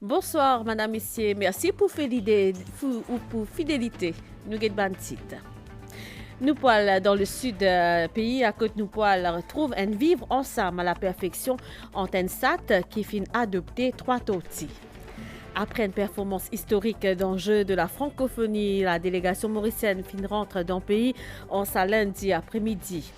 Bonsoir, madame, messieurs. Merci pour fidélité. Nous sommes Nous poil dans le sud pays, à côté nous poil retrouve un vivre ensemble à la perfection en un SAT qui fin adopter 3 tortilles. Après une performance historique d'enjeu de la francophonie, la délégation mauricienne fin rentre dans le pays en sa lundi après-midi.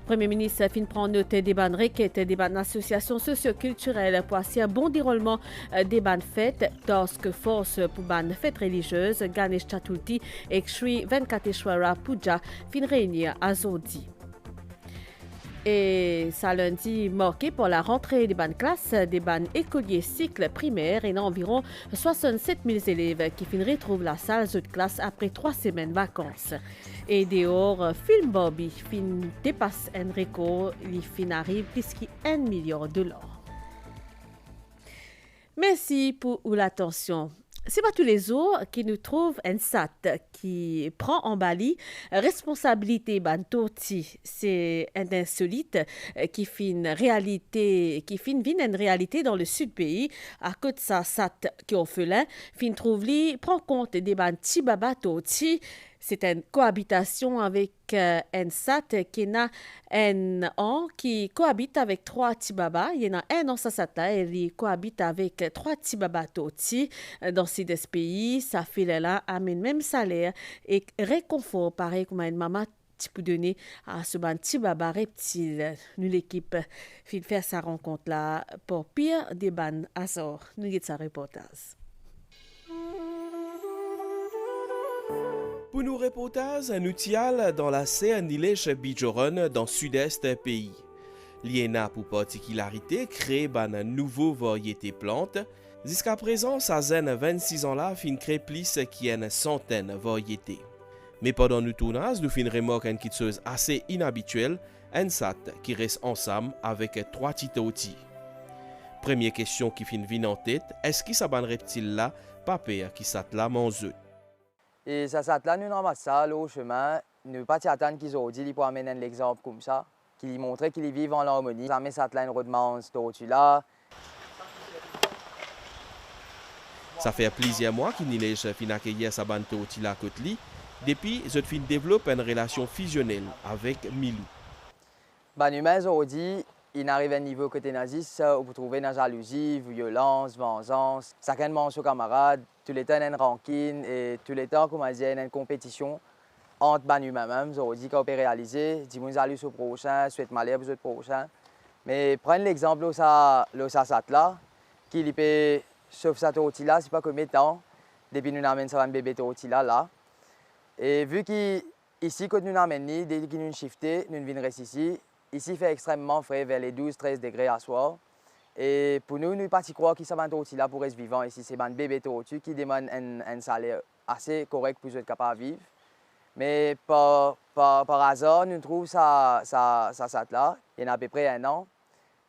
Premier ministre fin prend note des bandes requêtes des bandes associations socioculturelles pour assurer un bon déroulement des bandes fêtes, task force pour bandes fêtes religieuses, Ganesh Chaturthi et Shri Venkateshwara Puja fin réunir à Zodi. Et ça lundi marqué pour la rentrée des bandes classes des bandes écoliers cycle primaire et environ 67 000 élèves qui fin retrouvent la salle de classe après 3 semaines de vacances. Et dehors, film Bobby fin dépasse un record, il fin arrive plus qu'$1 million. Merci pour l'attention. C'est pas tous les jours qui nous trouvent un SAT qui prend en Bali responsabilité Bantoti. C'est un insolite qui fin une réalité dans le sud pays à cause de sa SAT qui ont fait là fin trouve li prend compte des Banti Babatoti. C'est une cohabitation avec un SAT qui a un an qui cohabite avec 3 Tibaba. Il y en a un dans sa SAT et il cohabite avec 3 Tibaba Toti dans ces deux pays. Ça fait là amène même salaire et réconfort pareil comme une maman peut donner à ce petit baba reptile. Nous l'équipe fait faire sa rencontre là pour pire des bandes Azor. Nous avons sa reportage. Pour nos reportages, nous tial dans la Séanilèche Bijoron dans le sud-est pays. L'IENA pour particularité crée une nouvelle variété plante. Jusqu'à présent, ça zen 26 ans là, fin crée plus qu'une centaine de variétés. Mais pendant nos tournages, nous fin remarquer une chose assez inhabituelle, un sat qui reste ensemble avec 3 titoutis. Première question qui fin vient en tête, est-ce que ça ban reptile là, pas pire qui sat là mange? Et ça là, nous ramassons ça au chemin. Nous ne pas attendre qu'ils ont dit pour amener un exemple comme ça, qui montrait qu'ils vivent en harmonie. Ça met ça là une rodement au-dessus là. Ça fait plusieurs mois qu'il n'y a fin accueillir sa bande au-dessus là côté depuis je fin développe une relation fusionnelle avec Milou. Ben humains aujourd'hui, il arrive à un niveau côté nazis où vous trouvez la jalousie, violence, vengeance, chacun mange ses camarades, tous les temps une rancune et tous les temps comme on dit une compétition entre ben humains même, aujourd'hui qu'on peut réaliser, dis-moi salut au prochain, souhaite malheur aux autres prochains. Mais prenez l'exemple où ça là, qui peut sauf ça aussi là, c'est pas combien de temps depuis nous amène ça un bébé aussi là. Et vu qu'ici quand nous amène dès que nous shifté, nous venons rester ici. Ici, il fait extrêmement frais, vers les 12-13 degrés à soir. Et pour nous, nous pas croire qu'ils sont aussi là pour rester vivants. Ici, c'est un bébé au-dessus qui demande un salaire assez correct pour être capable de vivre. Mais par hasard, nous trouvons ça là. Il y en a à peu près 1 an.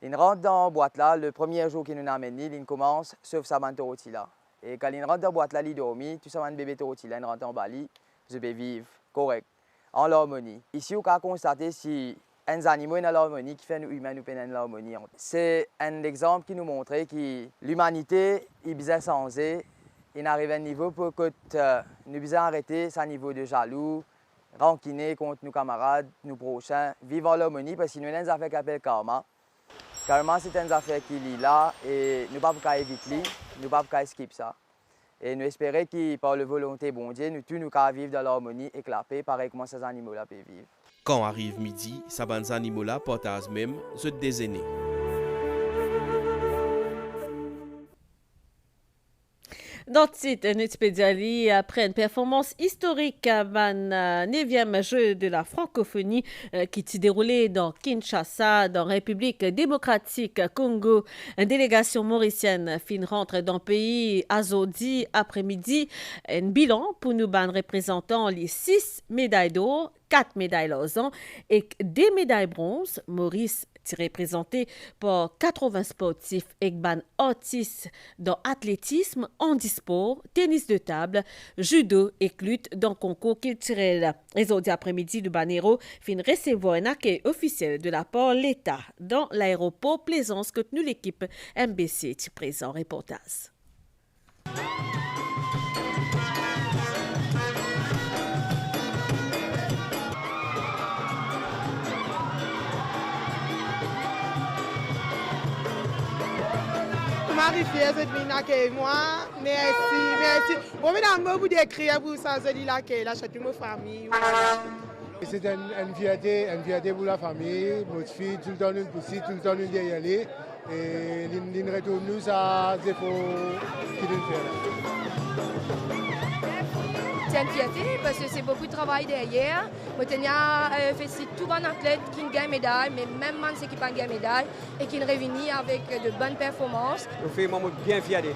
Il rentre dans la boîte là, le premier jour qu'il nous amène, il commence, sauf ça aussi là. Et quand il rentre dans la boîte là, il dormit, tout ça un bébé aussi là, il rentre en Bali, je vais vivre correct, en harmonie. Ici, on peut constater si un animal dans l'harmonie qui fait nous humains nous peine l'harmonie. C'est un exemple qui nous montre que l'humanité est bien sensée. Il arrive à un niveau pour que nous puissions arrêter ce niveau de jaloux, rancunier contre nos camarades, nos prochains, vivre en harmonie parce que nous avons une affaire qui s'appelle karma. Karma, c'est une affaire qui est là et nous ne pouvons pas éviter, nous ne pouvons pas skip ça. Et nous espérons que par la volonté de bon Dieu, nous tous nous vivre dans l'harmonie et la paix, pareil comme ces animaux-là peuvent vivre. Quand arrive midi, ces bandes animaux-là partagent même ce déjeuner. Dans le site Nutpédiali, après une performance historique à le 9e jeu de la francophonie qui s'est déroulé dans Kinshasa, dans la République démocratique Congo, une délégation mauricienne fin rentre dans le pays Azodi après-midi. Un bilan pour nous représentant les 6 médailles d'or, 4 médailles d'argent et 2 médailles bronze. Maurice représenté par 80 sportifs et ban artistes dans athlétisme, handisport, tennis de table, judo et lutte dans concours culturel. Aujourd'hui après-midi, le Banero fin recevoir un accueil officiel de la part de l'État dans l'aéroport Plaisance que nous l'équipe MBC est présent reportage. Marie fière de venir avec moi. Merci. Bon, mesdames, vous décrire pour ça, je dis là que là, chez ma famille. C'est une fierté pour la famille. Votre fille, tout le temps une poussée, tout le temps une derrière elle. Et l'une retourne nous, ça, c'est pour qui nous fait. C'est une fierté parce que c'est beaucoup de travail derrière. Je félicite tous les athlètes qui ont gagné médaille, mais même ceux qui n'ont pas gagné médaille et qui ont réuni avec de bonnes performances. Je suis bien fier de lui.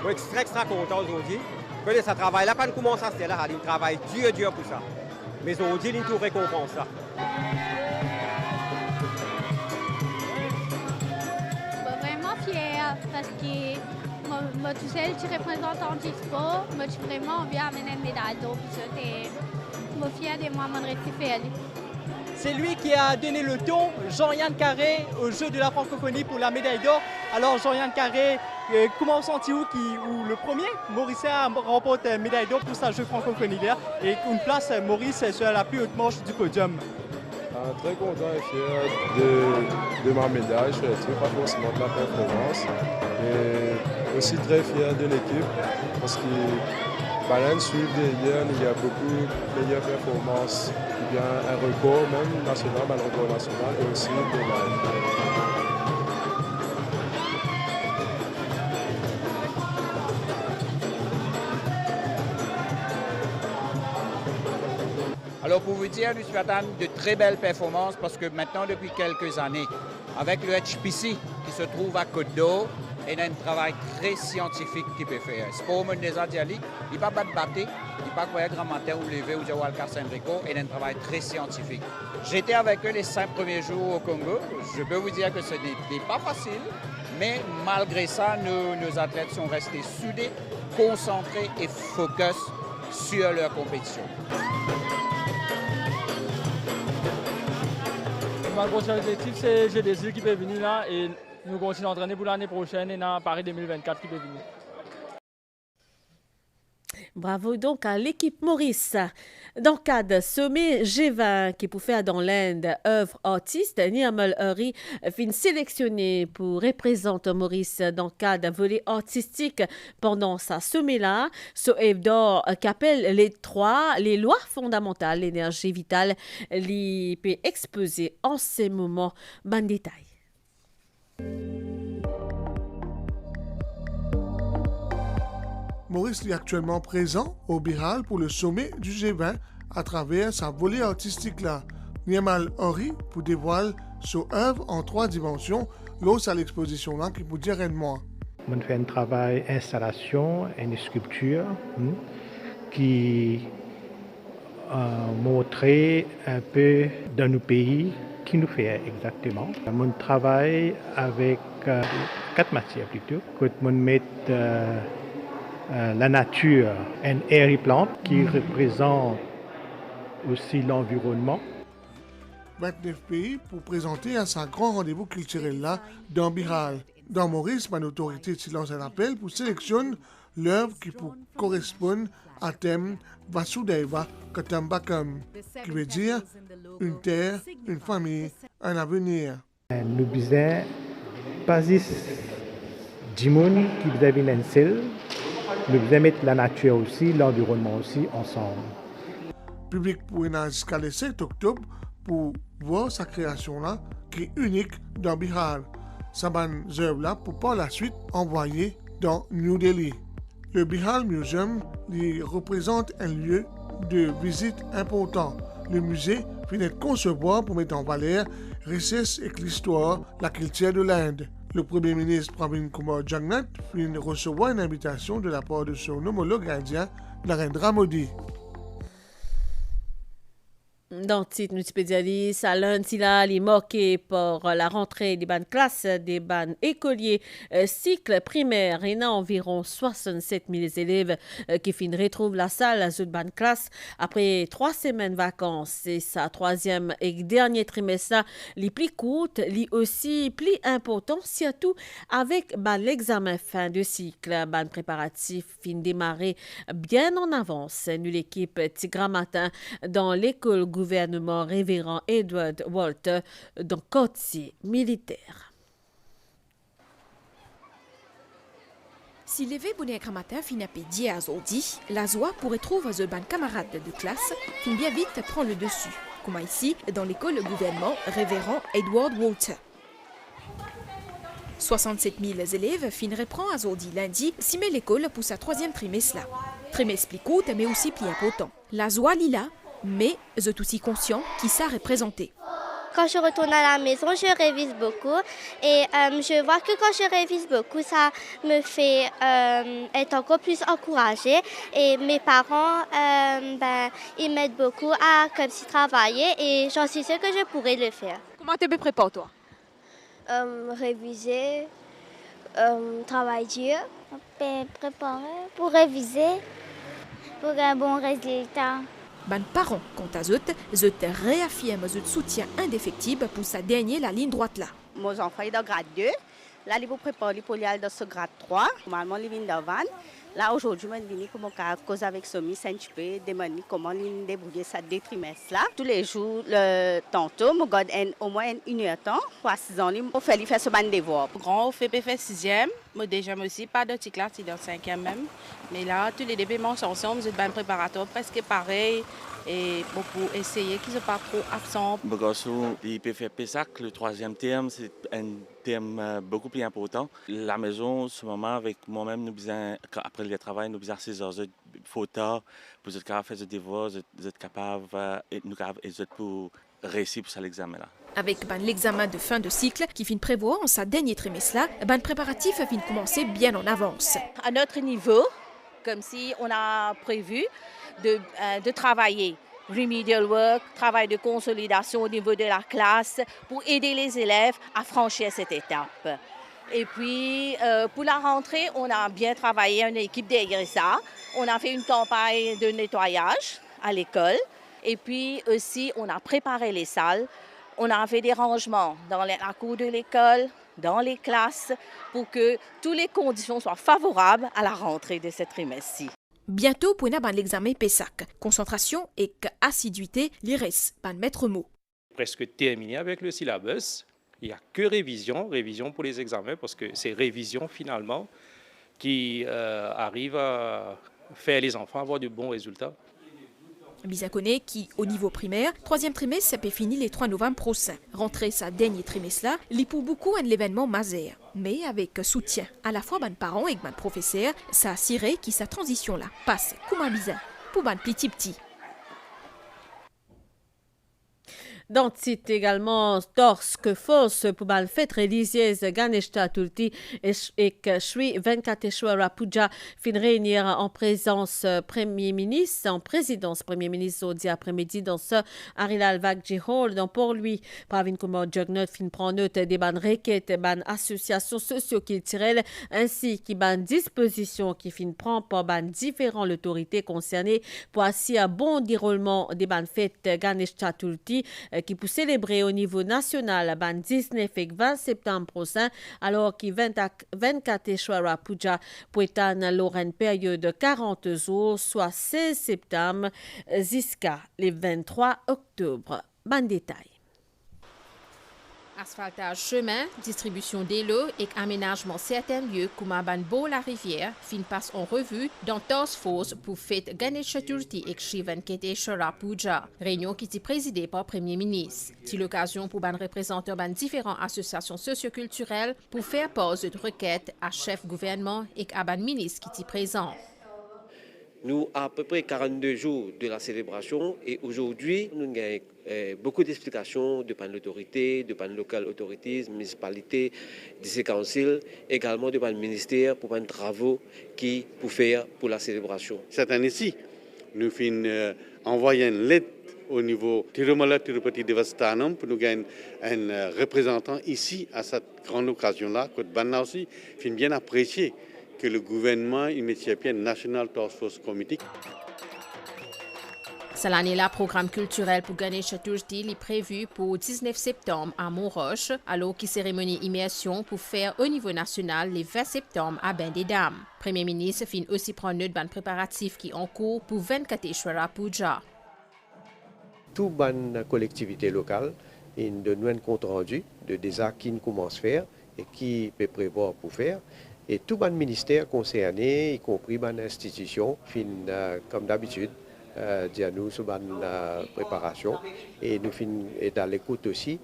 Je suis extra content aujourd'hui. Ce travail-là, pas commencer à se là, il travaille dur pour ça. Mais aujourd'hui, il tout récompense ça. Je suis vraiment fière parce que moi, tout seul, tu représentes Antispo. Moi, je suis vraiment bien amené une médaille d'or. Je suis fière de moi, je suis fière. C'est lui qui a donné le ton, Jean-Yann Carré, au jeu de la francophonie pour la médaille d'or. Alors Jean-Yann Carré, comment senti-vous où le premier, Maurice remporte la médaille d'or pour sa jeu francophonie là, et une place, Maurice, sur la plus haute manche du podium? Très content et fier de ma médaille. Je suis pas forcément de la performance. Et aussi très fier de l'équipe parce que Balen suivent derrière, il y a beaucoup de meilleures performances. Il y a un record même national, un record national et aussi de la. Alors pour vous dire, nous attendons de très belles performances parce que maintenant, depuis quelques années, avec le HPC qui se trouve à Côte d'Or, il y a un travail très scientifique qui peut faire. C'est pour moi des Adialiques, il n'y a pas de battre, il n'y a pas de grand matin ou lever ou de Walker Saint-Rico, il y a un travail très scientifique. J'étais avec eux les 5 premiers jours au Congo. Je peux vous dire que ce n'était pas facile, mais malgré ça, nos athlètes sont restés soudés, concentrés et focus sur leur compétition. Ma grosse objectif, c'est GDC qui peut venir là et nous continuons à entraîner pour l'année prochaine et dans Paris 2024 qui peut venir. Bravo donc à l'équipe Maurice. Dans le cadre sommet G20 qui pour faire dans l'Inde œuvre artiste, Niamal Henry fin sélectionné pour représenter Maurice dans le cadre volet artistique pendant sa sommet-là. Ce œuvre qu'appelle les lois fondamentales, l'énergie vitale, li peut exposer en ces moments. Bon détail. Maurice est actuellement présent au Bihal pour le sommet du G20 à travers sa volée artistique là. Niamal Henry pour dévoiler son œuvre en 3 dimensions lors de l'exposition là qui peut dire un mois. On fait un travail installation, une sculpture qui montrait un peu dans nos pays qui nous fait exactement. On travaille avec 4 matières plutôt. Quand on met la nature, un airy plant qui représente aussi l'environnement. 29 pays pour présenter à sa grand rendez-vous culturel là dans Bihal. Dans Maurice, mon autorité lance un appel pour sélectionner l'œuvre qui correspond à thème Vasudeva Kutumbakam, qui veut dire une terre, une famille, un avenir. Nous besoin pas juste du monde qui vous avez un seul. Nous devons mettre la nature aussi, l'environnement aussi ensemble. Le public pourrait aller jusqu'à le 7 octobre pour voir sa création-là, qui est unique dans Bihal. Sa bonne œuvre-là pour par la suite envoyer dans New Delhi. Le Bihal Museum lui représente un lieu de visite important. Le musée finit de concevoir pour mettre en valeur richesse et l'histoire, la culture de l'Inde. Le Premier ministre Pravin Kumar Jagnnath vient recevoir une invitation de la part de son homologue indien, Narendra Modi. Dans le titre, nous spécialistes, à lundi là, les moqués pour la rentrée des bandes classes, des bandes écoliers, cycle primaire. Il y a environ 67 000 élèves qui finissent retrouvent la salle à une bande classe après 3 semaines de vacances. C'est sa troisième et dernier trimestre là, les plus courtes, les aussi plus important, surtout avec l'examen fin de cycle. Ban préparatif fin démarrer bien en avance. Nous l'équipe Tigra Matin dans l'école gouvernement Révérend Edward Walter dans quartier militaire. Si l'évé bonnet matin finit à pédier à Zodi, la joie pourrait trouver un ban camarade de classe qui bien vite prend le dessus, comme ici dans l'école gouvernement Révérend Edward Walter. 67 000 élèves finiraient prendre à Zodi lundi si met l'école pour sa troisième trimestre là. Trimestre plus court mais aussi plus important. La joie lila, mais je suis aussi conscient qui ça représenter. Quand je retourne à la maison, je révise beaucoup et je vois que quand je révise beaucoup, ça me fait être encore plus encouragée. Et mes parents, ils m'aident beaucoup à comme si travailler et j'en suis sûre que je pourrais le faire. Comment tu te prépares toi? Réviser, travailler dur, préparer pour réviser, pour un bon résultat. Ban parents, quant à eux, te réaffirment le soutien indéfectible pour sa dernière la ligne droite là. Mon enfant est dans grade 2. Là, il vous prépare pour aller dans ce grade 3. Normalement, il vient d'avant. Là, aujourd'hui, je viens comme cause avec Somi Saint-Chipé, demander comment il débrouiller ça deux trimestres là. Tous les jours, tantôt, je garde au moins une heure de temps pour 6 ans, pour faire ce ban devoir. Grand, on fait 6e. Moi, déjà, aussi, pas de petite classe, c'est dans 5e même. Mais là, tous les débuts sont ensemble, c'est ban préparatoire presque pareil. Et pour essayer qu'ils ne soient pas trop absents. Il peut faire PESAC, le troisième terme, c'est un terme beaucoup plus important. La maison, en ce moment, avec moi-même, nous besoin, après le travail, nous besoin 6 heures de photo pour être capable de faire des devoirs, être capable pour réussir pour l'examen là. Avec l'examen de fin de cycle qui finit prévoir en sa dernier trimestre là, le préparatif finit commencer bien en avance. À notre niveau, comme si on a prévu de travailler remedial work, travail de consolidation au niveau de la classe pour aider les élèves à franchir cette étape. Et puis, pour la rentrée, on a bien travaillé une équipe derrière ça. On a fait une campagne de nettoyage à l'école. Et puis aussi, on a préparé les salles. On a fait des rangements dans la cour de l'école, dans les classes, pour que toutes les conditions soient favorables à la rentrée de ce trimestre-ci. Bientôt, pour l'examen PESAC. Concentration et assiduité, l'IRES, pas de maître mot. Presque terminé avec le syllabus. Il n'y a que révision pour les examens, parce que c'est révision finalement qui arrive à faire les enfants avoir de bons résultats. Bizakone qui, au niveau primaire, troisième trimestre, ça peut finir les 3 novembre prochain. Rentrer sa dernier trimestre là, il pour beaucoup un événement majeur. Mais avec soutien à la fois ban parents et ban professeurs, ça a assuré que sa transition là passe comme un bizarre pour ban petit. Dans le titre également, torse force pour la fête religieuse Ganesh Chaturthi et que Shri Venkateshwara Puja fin réunir en présidence Premier ministre au après-midi dans ce Harilal Vakji Hall. Donc pour lui, Pravin Kumar Jugnauth fin prend note des ban requêtes, ban associations socio-culturelles ainsi que ban dispositions qui fin prend par ban différentes autorités concernées pour assurer un bon déroulement des ban fêtes Ganesh Chaturthi qui pour célébrer au niveau national le 19 et 20 septembre prochain, alors que 24 Puja pour étendre une période de 40 jours, soit 16 septembre jusqu'à le 23 octobre. Bon détail. Asphaltage chemin, distribution des lots et aménagement certains lieux comme à Banbo la rivière fin passe en revue dans Task Force pour fête Ganesh Chaturthi et Shri Venkateshwara Puja. Réunion qui est présidée par le Premier ministre. C'est l'occasion pour ban représentants ban différentes associations socioculturelles pour faire pause de requêtes à chef gouvernement et à ban ministre qui est présent. Nous avons à peu près 42 jours de la célébration et aujourd'hui, nous avons beaucoup d'explications de l'autorité, de local authorities, municipalités, de ces councils, également de le ministère pour les travaux qui pour faire pour la célébration. Cette année-ci, nous avons envoyé une lettre au niveau Tirumala Tirupati Devastanam pour nous gagner un représentant ici à cette grande occasion-là. Que Banna aussi fait bien apprécier que le gouvernement immédiatement National Task Force Committee. Cette année-là, le programme culturel pour Ganesh Chaturthi est prévu pour 19 septembre à Montroche, alors que cérémonie immersion pour faire au niveau national le 20 septembre à Bain des Dames. Premier ministre fin aussi prendre note de préparatifs qui en cours pour Venkateshwara Puja. Toute bonne collectivité locale donne un compte rendu de des actes qui commence à faire et qui peut prévoir pour faire. Et tout bon ministère concerné, y compris bonne institution, comme d'habitude, nous sur la préparation et nous est à l'écoute aussi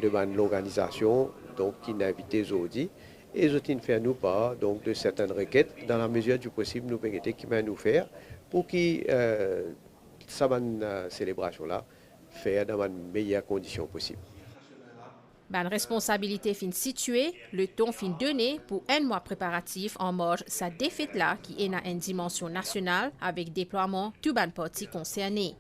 de l'organisation donc qui n'a invité aujourd'hui et ils fait nous part donc de certaines requêtes dans la mesure du possible nous permettre qui va nous faire pour que cette célébration là faire dans les meilleures conditions possibles. Ban responsabilité fin située, le temps fin donné pour un mois préparatif en marge sa défaite là qui est dans une dimension nationale avec déploiement tout ban parti concerné.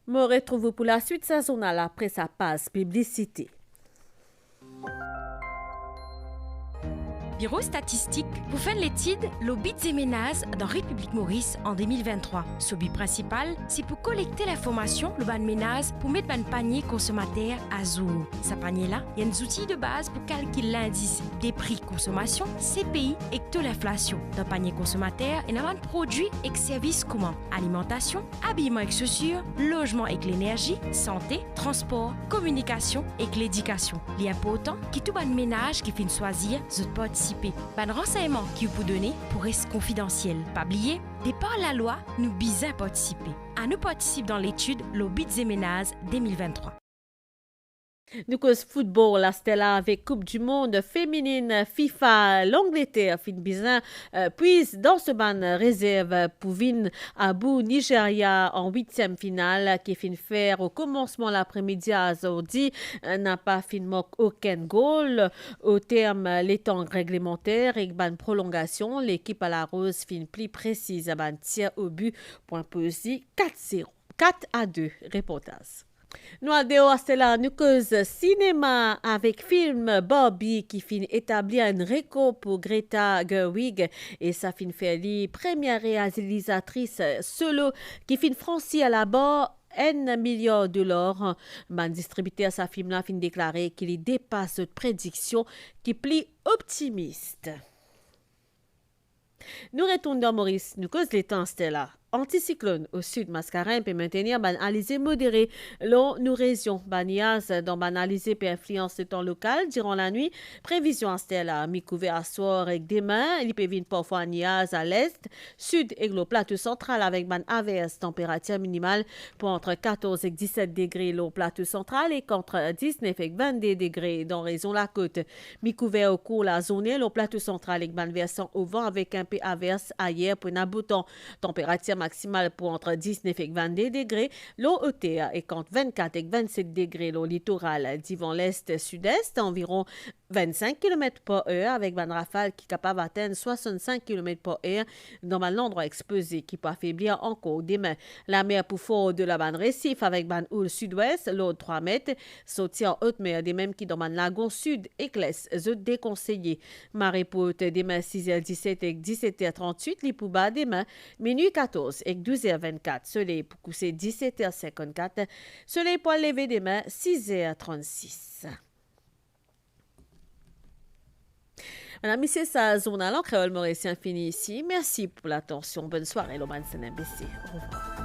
Me retrouve pour la suite saisonnale après sa passe publicité. Bureau statistique pour faire l'étude l'obit et ménages dans République Maurice en 2023. Ce but principal, c'est pour collecter l'information le ban ménage pour mettre ban panier consommateur à jour. Ce panier-là, il y a des outils de base pour calculer l'indice des prix consommation, CPI et taux d'inflation. Dans le panier consommateur, il y a un produit et services communs. Alimentation, habillement et chaussures, logement et l'énergie, santé, transport, communication et l'éducation. Il est important que tout ban ménage qui finit choisir ce participer. Ban renseignement qui vous donner pour rester confidentiel. Pas oublier, de par la loi, nous bisons participer. À nous participer dans l'étude l'obit et ménages 2023. Nous cause football, la Stella avec Coupe du Monde féminine FIFA, l'Angleterre fin bizarre, puis dans ce ban réserve pour venir à bout Nigeria en 8e finale qui fin faire au commencement l'après-midi à Azordi n'a pas fin moque aucun goal au terme les temps réglementaires et ban prolongation l'équipe à la rose fin plus précise à ban tir au but point posé 4-0 4-2 reportage. Nous allons à nous cause cinéma avec film Barbie qui fin établir un record pour Greta Gerwig et sa fin fait la première réalisatrice solo qui fin franchir à la barre $1 million. Man distributeur sa film là fin déclaré qu'il dépasse cette prédiction qui plie optimiste. Nous retournons dans Maurice, nous cause les temps là. Anticyclone au sud mascarin peut maintenir ban alizé modéré long nous régions banias dans ban alizé peut influence le temps local durant la nuit prévision stella mi couvert à soir et demain il peut venir parfois niaz à l'est sud et le plateau central avec ban averse température minimale pour entre 14 et 17 degrés le plateau central et contre 19 et 22 degrés dans région la côte mi couvert au cours la zone le plateau central et ban versant au vent avec un peu averse ailleurs pour n'aboutant température maximale pour entre 19 et 22 degrés, l'eau hauteur est entre 24 et 27 degrés, l'eau littoral d'Yvon l'est-sud-est, environ 25 km/h avec ban rafale qui est capable d'atteindre 65 km/h dans l'endroit exposé qui peut affaiblir encore demain. La mer pour fort de la ban récif avec ban houle sud-ouest, l'eau de 3 mètres, sortir en haute mer des mêmes qui dans ban lagon sud et classe, déconseillé. Marée pour haute demain 6h17 et 17h38, les pour bas demain, minuit 14 et 12h24, soleil pour coucher 17h54, soleil pour lever demain 6h36. Madame, c'est ça, journal en créole mauricien fini ici. Merci pour l'attention. Bonne soirée, Loman Sénébessé. Au revoir.